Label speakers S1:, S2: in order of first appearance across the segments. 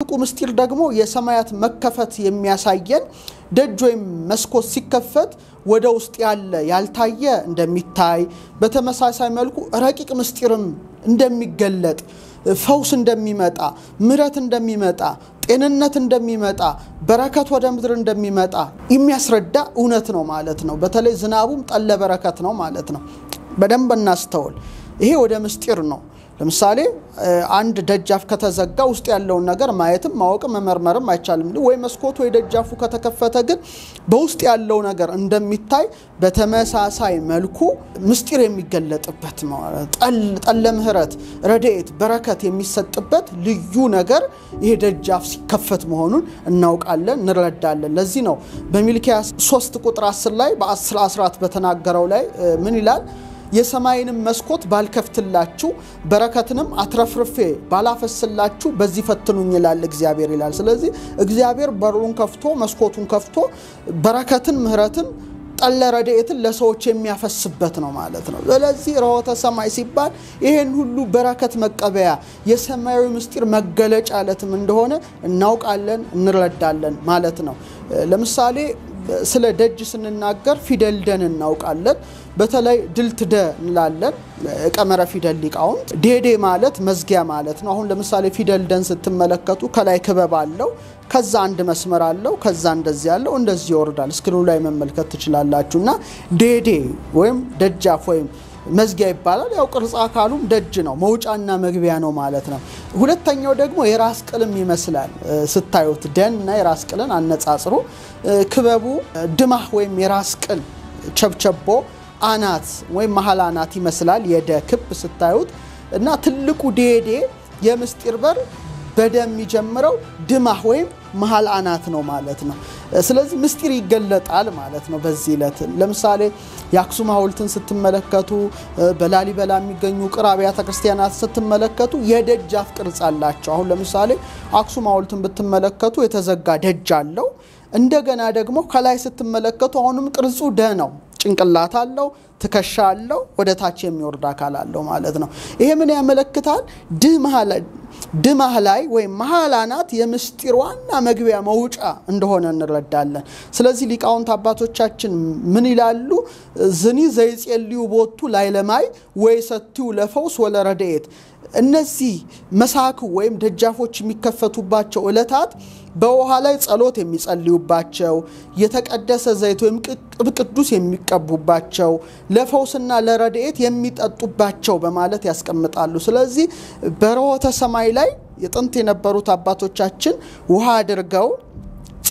S1: ምስጢር ደግሞ የሰማያት መከፈት የሚያሳየን ደጅ ወይም መስኮት ሲከፈት ወደ ውስጥ ያለ ያልታየ እንደሚታይ በተመሳሳይ መልኩ ረቂቅ ምስጢርም እንደሚገለጥ ፈውስ እንደሚመጣ ምሕረት እንደሚመጣ ጤንነት እንደሚመጣ በረከት ወደ ምድር እንደሚመጣ የሚያስረዳ እውነት ነው ማለት ነው በተለይ ዝናቡም ጠለ በረከት ነው ማለት ነው በደንብ እናስተውል ይሄ ወደ ምስጢር ነው ለምሳሌ አንድ ደጃፍ ከተዘጋ ውስጥ ያለው ነገር ማየትም ማወቅም መመርመርም አይቻልም ወይ መስኮት ወይ ደጃፉ ከተከፈተ ግን በውስጥ ያለው ነገር እንደሚታይ በተመሳሳይ መልኩ ምስጢር የሚገለጥበት ማለት ጠለ ምህረት ረድኤት በረከት የሚሰጥበት ልዩ ነገር ይሄ ደጃፍ ሲከፈት መሆኑን እናውቃለን እንረዳለን ለዚህ ነው በሚልክያስ 3 ቁጥር 10 ላይ በ10 14 በተናገረው ላይ ምን ይላል የሰማይንም መስኮት ባልከፍትላችሁ በረከትንም አትረፍርፌ ባላፈስላችሁ በዚህ ፈትኑኝ ይላል እግዚአብሔር ይላል ስለዚህ እግዚአብሔር በሩን ከፍቶ መስኮቱን ከፍቶ በረከትን ምህረትን ጠለ ረድኤትን ለሰዎች የሚያፈስበት ነው ማለት ነው ስለዚህ ሮተ ሰማይ ሲባል ይሄን ሁሉ በረከት መቀበያ የሰማያዊ ምስጢር መገለጫ ለትም እንደሆነ እናውቃለን እንረዳለን ማለት ነው ለምሳሌ ስለ ደጅ ስንናገር ፊደል ደን እናውቃለን በተለይ ድልትደ እንላለን ቀመረ ፊደል ሊቃውን ዴዴ ማለት መዝጊያ ማለት ነው አሁን ለምሳሌ ፊደል ደን ስትመለከቱ ከላይ ክበብ አለው ከዛ አንድ መስመር አለው ከዛ እንደዚህ ያለው እንደዚህ ይወርዳል ስክሪኑ ላይ መመልከት ትችላላችሁና ዴዴ ወይም ደጃፍ ወይም መዝጊያ ይባላል ያው ቅርጽ አካሉም ደጅ ነው መውጫና መግቢያ ነው ማለት ነው ሁለተኛው ደግሞ የራስ ቅልም ይመስላል ስታዩት ደንና የራስ ቅልን አነጻጽሩ ክበቡ ድማህ ወይም የራስ ቅል ቸብቸቦ አናት ወይም መሃል አናት ይመስላል የደ ክብ ስታዩት እና ትልቁ ዴዴ የምስጢር በር በደም ይጀምረው ድማህ ወይም መሃል አናት ነው ማለት ነው ስለዚህ ምስጢር ይገለጣል ማለት ነው በዚህ ዕለት ለምሳሌ ያክሱም ሐውልትን ስትመለከቱ በላሊበላ የሚገኙ ቅራቢያተ ክርስቲያናት ስትመለከቱ የደጃፍ ቅርጽ አላቸው አሁን ለምሳሌ አክሱም ሐውልትን ብትመለከቱ የተዘጋ ደጅ አለው እንደገና ደግሞ ከላይ ስትመለከቱ አሁንም ቅርጹ ደ ነው ጭንቅላት አለው ትከሻ አለው ወደ ታች የሚወርድ አካል አለው ማለት ነው ይሄ ምን ያመለክታል ድማህ ላይ ወይ መሃላናት የምስጢር ዋና መግቢያ መውጫ እንደሆነ እንረዳለን ስለዚህ ሊቃውንት አባቶቻችን ምን ይላሉ ዝኒ ዘይጽልዩ ቦቱ ላይለማይ ወይ ሰጥዩ ለፈውስ ወለ ረድኤት እነዚህ መሳኩ ወይም ደጃፎች የሚከፈቱባቸው ዕለታት በውሃ ላይ ጸሎት የሚጸልዩባቸው የተቀደሰ ዘይት ወይም ቅዱስ የሚቀቡባቸው ለፈውስና ለረድኤት የሚጠጡባቸው በማለት ያስቀምጣሉ ስለዚህ በሮተ ሰማይ ላይ የጥንት የነበሩት አባቶቻችን ውሃ አድርገው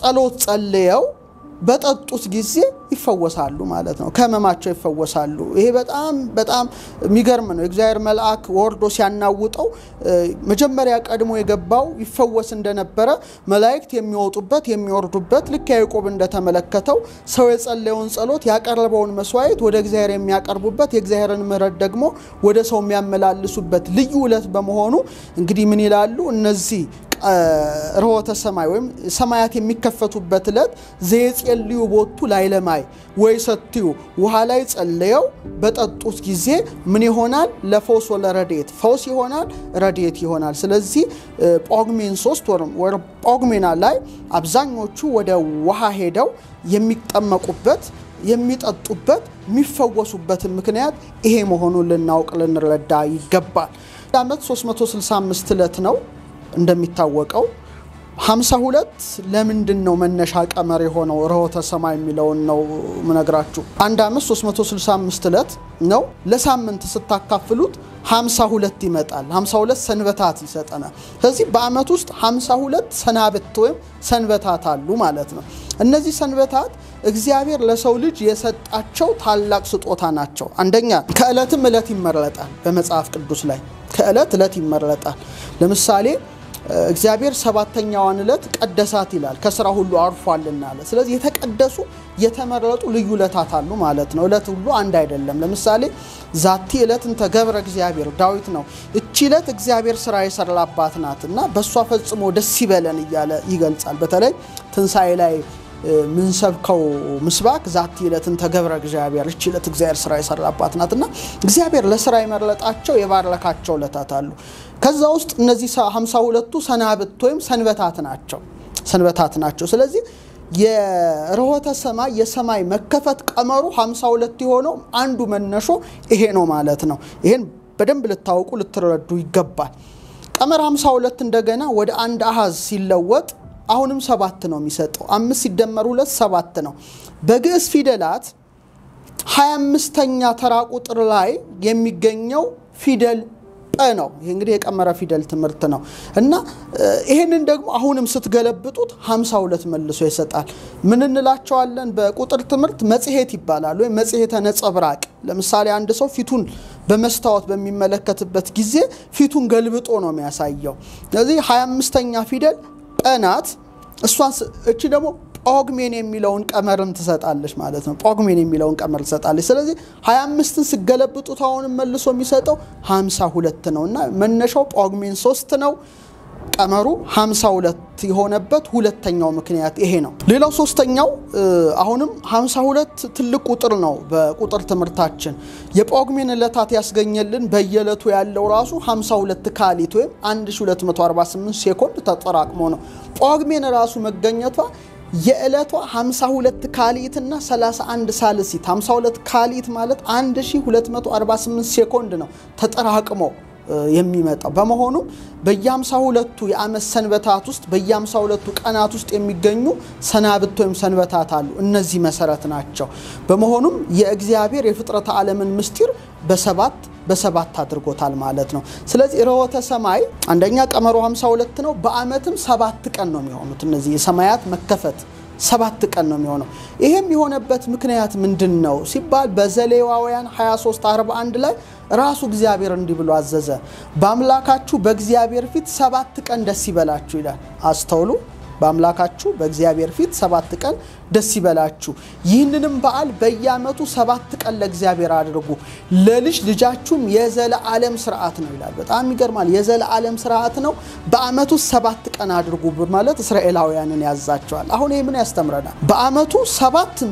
S1: ጸሎት ጸልየው በጠጡት ጊዜ ይፈወሳሉ ማለት ነው ከመማቸው ይፈወሳሉ ይሄ በጣም የሚገርም ነው እግዚአብሔር መልአክ ወርዶ ሲያናውጠው መጀመሪያ ቀድሞ የገባው ይፈወስ እንደነበረ መላእክት የሚወጡበት የሚወርዱበት ልክ ያዕቆብ እንደተመለከተው ሰው የጸለየውን ጸሎት ያቀርበውን መስዋዕት ወደ እግዚአብሔር የሚያቀርቡበት የእግዚአብሔርን ምሕረት ደግሞ ወደ ሰው የሚያመላልሱበት ልዩ ዕለት በመሆኑ እንግዲህ ምን ይላሉ እነዚህ ሮተ ሰማይ ወይም ሰማያት የሚከፈቱበት ዕለት ዘይጽልዩ ቦቱ ላይለማይ ወይ ሰጥዩ ውሃ ላይ ጸልየው በጠጡት ጊዜ ምን ይሆናል ለፈውስ ወለ ረድኤት ፈውስ ይሆናል ረድኤት ይሆናል ስለዚህ ጳጉሜን 3 ወር ጳጉሜና ላይ አብዛኞቹ ወደ ውሃ ሄደው የሚጠመቁበት የሚጠጡበት የሚፈወሱበት ምክንያት ይሄ መሆኑን ልናውቅ ልንረዳ ይገባል ዓመት 365 ዕለት ነው እንደሚታወቀው 52 ለምንድነው መነሻ ቀመር የሆነው ሮተ ሰማይ የሚለው ነው ምነግራችሁ አንድ ዓመት 365 ዕለት ነው ለሳምንት ስታካፍሉት 52 ይመጣል 52 ሰንበታት ይሰጠናል ስለዚህ በአመት ውስጥ 52 ሰናብት ወይም ሰንበታት አሉ ማለት ነው እነዚህ ሰንበታት እግዚአብሔር ለሰው ልጅ የሰጣቸው ታላቅ ስጦታ ናቸው አንደኛ ከዕለትም ዕለት ይመረጣል በመጽሐፍ ቅዱስ ላይ ከዕለት ይመረጣል ለምሳሌ እግዚአብሔር ሰባተኛዋን ዕለት ቀደሳት ይላል ከሥራ ሁሉ አርፏልና ስለዚህ የተቀደሱ የተመረጡ ልዩ ዕለታት አሉ ማለት ነው ዕለት ሁሉ አንድ አይደለም ለምሳሌ ዛቲ ዕለትን ተገብረ እግዚአብሔር ዳዊት ነው እቺ ዕለት እግዚአብሔር ሥራ የሰራባት ናትና በሷ ፈጽሞ ደስ ይበለን ይያለ ይገልጻል በተለይ ትንሳኤ ላይ ምን ሰብከው ምስባክ ዛቲ ዕለትን ተገብረ እግዚአብሔር እቺ ዕለት እግዚአብሔር ስራ የሰራባት ናትና እግዚአብሔር ለስራ የመረጣቸው የባረካቸው ዕለታት አሉ ከዛ ውስጥ እነዚህ 52ቱ ሰናብት ወይም ሰንበታት ናቸው ስለዚህ የርሆተ ሰማይ የሰማይ መከፈት ቀመሩ 52 የሆነው አንዱ መነሾ ይሄ ነው ማለት ነው ይሄን በደንብ ልታውቁ ልትረዱ ይገባል ቀመር 52 እንደገና ወደ አንድ አሃዝ ሲለወጥ አሁንም 7 ነው የሚሰጠው 5 ሲደመር 2 7 ነው በግዕዝ ፊደላት 25ኛ ተራ ቁጥር ላይ የሚገኘው ፊደል ጰ ነው ይሄ እንግዲህ የቀመረ ፊደል ትምህርት ነው እና ይሄንን ደግሞ አሁንም ስትገለብጡት 52 መልሶ ይሰጣል ምን እንላቸዋለን በቁጥር ትምህርት መጽሔት ይባላል ወይ መጽሔተ ነጸብራቅ ለምሳሌ አንድ ሰው ፊቱን በመስታወት በሚመለከትበት ጊዜ ፊቱን ገልብጦ ነው የሚያሳየው ስለዚህ 25ኛ ፊደል ጰ ናት እሷን እቺ ደግሞ ጳጉሜን የሚለውን ቀመርን ትሰጣለች ማለት ነው ጳጉሜን የሚለውን ቀመር ትሰጣለች ስለዚህ 25ን ሲገለብጡት አሁንም መልሶ የሚሰጠው 52 ነውና መነሻው ጳጉሜን 3 ነው ቀመሩ 52 የሆነበት ሁለተኛው ምክንያት ይሄ ነው ሌላው ሶስተኛው አሁንም 52 ትልቅ ቁጥር ነው በቁጥር ትምህርታችን የጳጉሜን ዕለታት ያስገኘልን በየዕለቱ ያለው ራሱ 52 ካሊት ወይም 1248 ሴኮንድ ተጠራቅሞ ነው ጳጉሜን ራሱ መገኘቷ የዕለቷ 52 ካሊትና 31 ሳልሲት 52 ካሊት ማለት 1248 ሴኮንድ ነው ተጠራቅሞ የሚመጣው በመሆኑ በየ52ቱ የዓመት ሰንበታት ውስጥ በየ52ቱ ቀናት ውስጥ የሚገኙ ሰናብት ወይም ሰንበታት አሉ እነዚህ መሰረት ናቸው በመሆኑም የእግዚአብሔር የፍጥረት ዓለምን ምስጢር በሰባት አድርጎታል ማለት ነው ስለዚህ ርሆተ ሰማይ አንደኛ ቀመሩ 52 ነው በአመትም 7 ቀን ነው የሚሆኑት እነዚህ የሰማያት መከፈት 7 ቀን ነው የሚሆነው ይሄም የሆነበት ምክንያት ምንድነው ሲባል በዘሌዋውያን 23:41 ላይ ራሱ እግዚአብሔር እንዲህ ብሎ አዘዘ በአምላካችሁ በእግዚአብሔር ፊት 7 ቀን ደስ ይበላችሁ ይላል አስተውሉ በአምላካችሁ በእግዚአብሔር ፊት 7 ቀን ደስ ይበላችሁ ይህንንም በዓል በየአመቱ 7 ቀን ለእግዚአብሔር አድርጉ ለልጃችሁም የዘላለም ሥርዓት ነው ይላል በጣም ይገርማል የዘላለም ሥርዓት ነው በአመቱ 7 ቀን አድርጉ በማለት እስራኤላውያንን ያዛቸዋል አሁን ይሄ ምን ያስተምረናል በአመቱ 7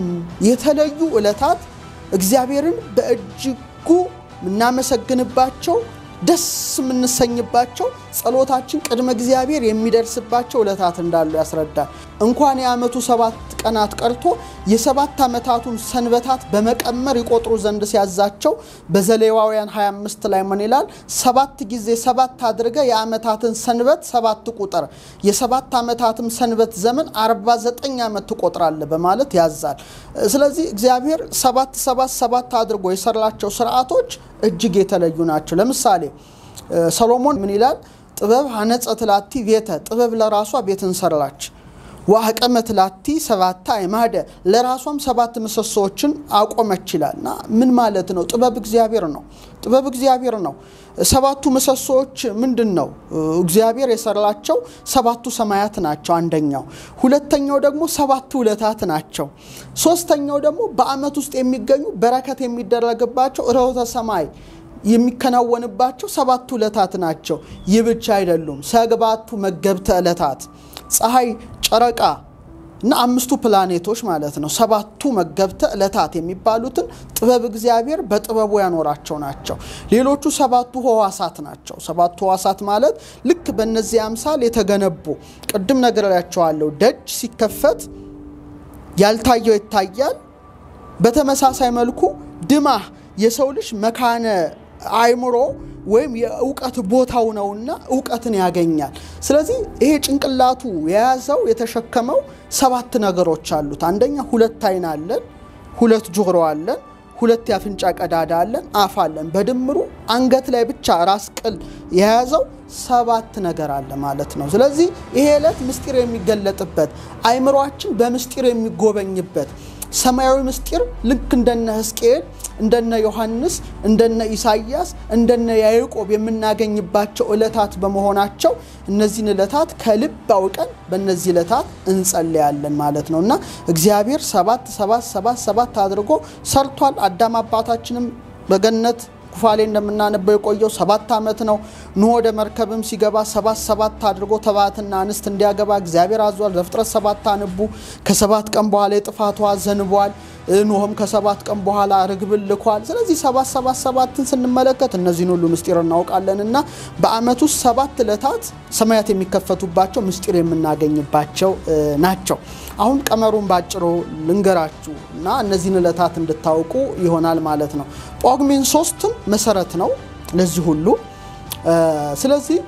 S1: የተለዩ ዕለታት እግዚአብሔርን በእጅጉ እናመሰግንባቸው ደስ ምንሰኝባቸው ጸሎታችን ቅድመ እግዚአብሔር የሚደርስባቸው ዕለታት እንዳሉ ያስረዳል እንኳን የአመቱ 7 ቀናት ቀርቶ የ7 አመታቱን ሰንበታት በመቀመር ይቆጥሩ ዘንድ ሲያዛቸው በዘሌዋውያን 25 ላይ ምን ይላል 7 ጊዜ 7 አድርገ የአመታትን ሰንበት 7 ቁጥር የ7 አመታትም ሰንበት ዘመን 49 አመት ተቆጥራለ በማለት ያዛል ስለዚህ እግዚአብሔር 7 አድርጎ የሰራቸው ሥርዓቶች እጅግ የተለዩ ናቸው ለምሳሌ ሰሎሞን ምን ይላል ጥበብ ሐነጸት ላቲ ቤተ ጥበብ ለራሷ ቤትን ሰራች ወአቀመት ላቲ 7 አይማደ ለራሷም 7 ምሰሶችን አቆመች ይላልና ምን ማለት ነው ጥበብ እግዚአብሔር ነው 7ቱ ምሰሶች ምንድነው እግዚአብሔር የሰራቸው 7ቱ ሰማያት ናቸው አንደኛው ሁለተኛው ደግሞ 7 ዕለታት ናቸው ሶስተኛው ደግሞ በአመት ውስጥ የሚገኙ በረከት የሚደረግባቸው ርሆተ ሰማይ የሚከናወንባቸው 7 ዕለታት ናቸው ይብቻ አይደሉም ሰባቱ መገብተ ዕለታት ፀሐይ ጨረቃ እና 5ቱ ፕላኔቶች ማለት ነው 7ቱ መገብተ ዕለታት የሚባሉትን ጥበብ እግዚአብሔር በጥበቡ ያኖራቸው ናቸው ሌሎቹ 7ቱ ህዋሳት ናቸው 7ቱ ህዋሳት ማለት ልክ በእነዚህ አምሳል የተገነቡ ቅድም ነገራቸዋለሁ ደጅ ሲከፈት ያልታየው ይታያል በተመሳሳይ መልኩ ድማህ የሰው ልጅ መካነ አይምሮ ወይም የእውቀት ቦታው ነውና እውቀትን ያገኛል ስለዚህ ይሄ ጭንቅላቱ የያዘው የተሸከመው 7 ነገሮች አሉት አንደኛ 2 አይን አለን 2 ጆሮ አለን 2 ያፍንጫ ቀዳዳ አለን አፍ አለን በድምሩ አንገት ላይ ብቻ ራስ ቅል የያዘው 7 ነገር አለ ማለት ነው ስለዚህ ይሄ ዕለት ምስጢር የሚገለጥበት አይምሮአችን በምስጢር የሚጎበኝበት ሰማያዊ ምስጢር ልክ እንደነ ሕዝቅኤል እንደነ ዮሐንስ እንደነ ኢሳይያስ እንደነ ያዕቆብ የምናገኝባቸው ዕለታት በመሆናቸው እነዚህን ዕለታት ከልብ አውቀን በእነዚህ ዕለታት እንጸልያለን ማለት ነውና እግዚአብሔር 7 አድርጎ ሰርቷል አዳም አባታችንም በገነት ኩፋሌ እንደምናነበው የቆየው 7 ዓመት ነው ኖህ ወደ መርከብም ሲገባ 7 አድርጎ ተባትና አንስት እንዲያገባ እግዚአብሔር አዟል ዘፍጥረት 7 አንቡ ከ7 ቀን በኋላ የጥፋቱ ዘንቧል ኖህም ከ7 ቀን በኋላ ርግብን ልኳል ስለዚህ 7 ስንመለከት እነዚህን ሁሉ ምስጢር እናውቃለንና በአመቱ 7 ዕለታት ሰማያት የሚከፈቱባቸው ምስጢር የምናገኝባቸው ናቸው አሁን ቀመሩን ባጭሩ ልንገራችሁና እነዚህን ዕለታት እንድታውቁ ይሆናል ማለት ነው ጳጉሜን 3 መሰረት ነው ለዚህ ሁሉ ስለዚህ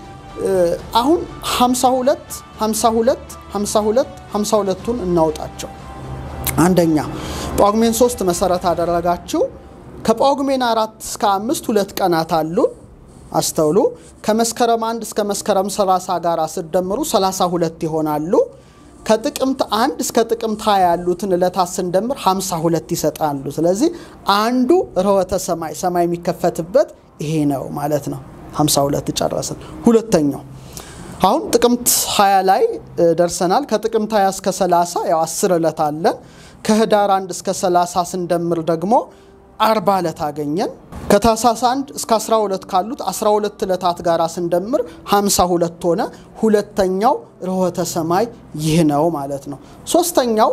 S1: አሁን 52ቱን እናውጣቸው አንደኛ ጳጉሜን 3 መሰረት አደረጋችሁ ከጳጉሜን 4 እስከ 5 2 ቀናት አሉ አስተውሉ ከመስከረም 1 እስከ መስከረም 30 ጋር አስደምሩ 32 ይሆናሉ ከጥቅምት 1 እስከ ጥቅምት 20 ያሉትን ዕለታት ስንደምር 52 ይሰጣሉ ስለዚህ አንዱ ርሆተ ሰማይ የሚከፈትበት ይሄ ነው ማለት ነው 52 ጨረስን ሁለተኛው አሁን ጥቅምት 20 ላይ ደርሰናል ከጥቅምት 20 እስከ 30 ያው 10 ዕለት አለን ከህዳር 1 እስከ 30 ስንደምር ደግሞ 40 ዕለት አገኘን ከታህሳስ 1 እስከ 12 ካሉት 12 ዕለታት ጋር ስንደምር 52 ሆነ ሁለተኛው ርሆተ ሰማይ ይህ ነው ማለት ነው ሶስተኛው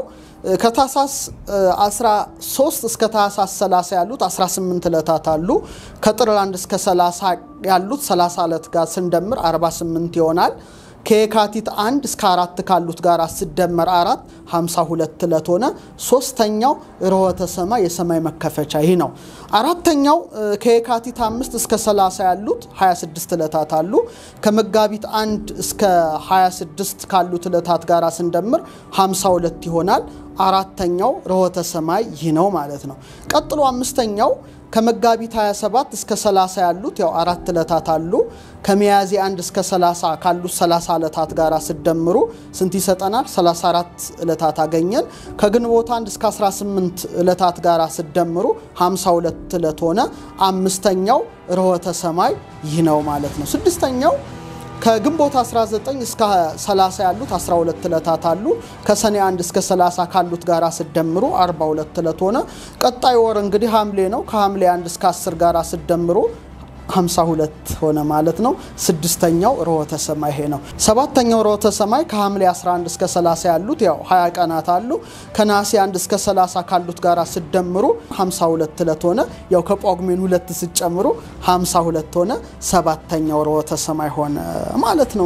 S1: ከታህሳስ 13 እስከ ታህሳስ 30 ያሉት 18 ዕለታት አሉ ከጥር 1 እስከ 30 ያሉት 30 ዕለት ጋር ስንደምር 48 ይሆናል ከየካቲት 1 እስከ 4 ካሉት ጋር ሲደመር 4 52 ዕለት ሆነ ሶስተኛው ርሆተ ሰማይ የሰማይ መከፈቻ ይሄ ነው አራተኛው ከየካቲት 5 እስከ 30 ያሉት 26 ዕለታት አሉ ከመጋቢት 1 እስከ 26 ካሉት ዕለታት ጋር ስንደምር 52 ይሆናል አራተኛው ርሆተ ሰማይ ይህ ነው ማለት ነው ቀጥሎ አምስተኛው ከመጋቢት 27 እስከ 30 ያሉት ያው 4 ዕለታት አሉ ከሚያዝያ 1 እስከ 30 ካሉት 30 ዕለታት ጋር ሲደምሩ ስንት ይሰጠናል 34 ዕለታት አገኘን ከግንቦት 1 እስከ 18 ዕለታት ጋር ሲደምሩ 52 ዕለት ሆነ አምስተኛው ርሆተ ሰማይ ይህ ነው ማለት ነው ስድስተኛው ከግንቦት 19 እስከ 30 ያሉት 12 ዕለታት አሉ ከሰኔ 1 እስከ 30 ካሉት ጋር ሲደምሩ 42 ዕለት ሆነ ቀጣይ ወር እንግዲህ ሐምሌ ነው ከሐምሌ 1 እስከ 10 ጋር ሲደምሩ 52 ሆነ ማለት ነው ስድስተኛው ርሆተ ሰማይ ይሄ ነው ሰባተኛው ርሆተ ሰማይ ከሐምሌ 11 እስከ 30 ያሉት ያው 20 ቀናት አሉ ከነሐሴ 1 እስከ 30 ካሉት ጋር ሲደምሩ 52 ዕለት ሆነ ያው ከጳጉሜን 2 ሲጨምሩ 52 ሆነ ሰባተኛው ርሆተ ሰማይ ሆነ ማለት ነው